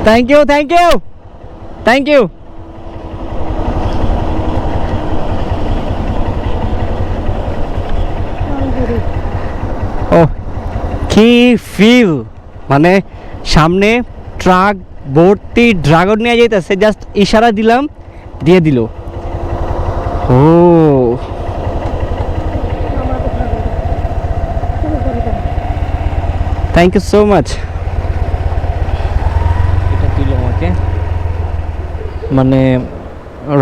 Thank you thank you thank you. ও কি feel, মানে সামনে ট্রাক ভর্তি ড্রাগন নিয়ে যাইতেছে, জাস্ট ইশারা দিলাম দিয়ে দিল। ও থ্যাংক ইউ সো মাচ। এটা দিল আমাকে, মানে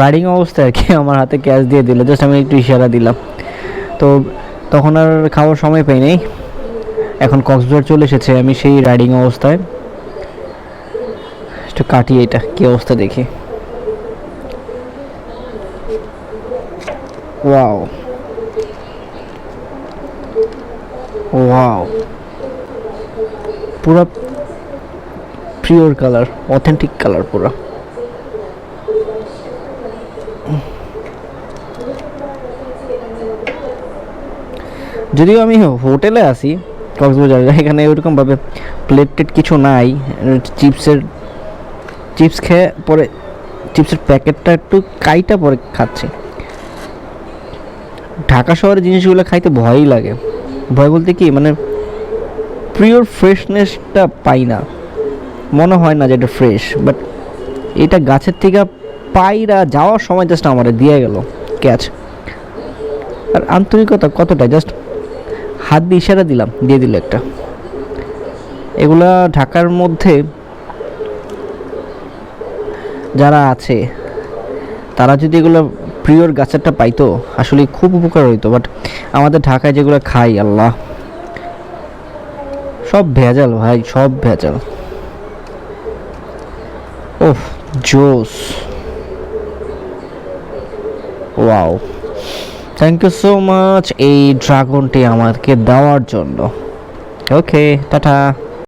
রাইডিং অবস্থায় আর কি আমার হাতে ক্যাশ দিয়ে দিল, জাস্ট আমি একটু ইশারা দিলাম। তো তখন আর খাওয়ার সময় পাই নাই, এখন কক্সবাজার চলে এসেছে, আমি সেই রাইডিং অবস্থায়। একটু কাটি এটা কি অবস্থা দেখি। ওয়াও ওয়াও, পুরা পিওর কালার, অথেন্টিক কালার পুরা। যদিও আমি হোটেলে আছি কক্সবাজারে, এখানে ওইরকমভাবে প্লেট টেট কিছু নাই। চিপস খেয়ে পরে চিপসের প্যাকেটটা একটু কাইটা পরে খাচ্ছি। ঢাকা শহরে জিনিসগুলো খাইতে ভয়ই লাগে, ভয় বলতে কি মানে পিওর ফ্রেশনেসটা পাই না, মনে হয় না যে এটা ফ্রেশ, বাট এটা গাছের থেকে পাইরা যাওয়ার সময় জাস্ট আমার দিয়ে গেল ক্যাচ। আর আন্তরিকতা কতটা, জাস্ট হাত দিয়ে ইশারা দিলাম দিয়ে দিল একটা। এগুলা ঢাকার মধ্যে যারা আছে তারা যদি এগুলো পিওর গাছেরটা পাইতো আসলে খুব উপকার হইতো, বাট আমাদের ঢাকায় যেগুলো খাই আল্লাহ সব ভেজাল ভাই, সব ভেজাল। ওহ জোস, wow, thank you so much এই ড্রাগনটি আমাকে দেওয়ার জন্য। Okay tata.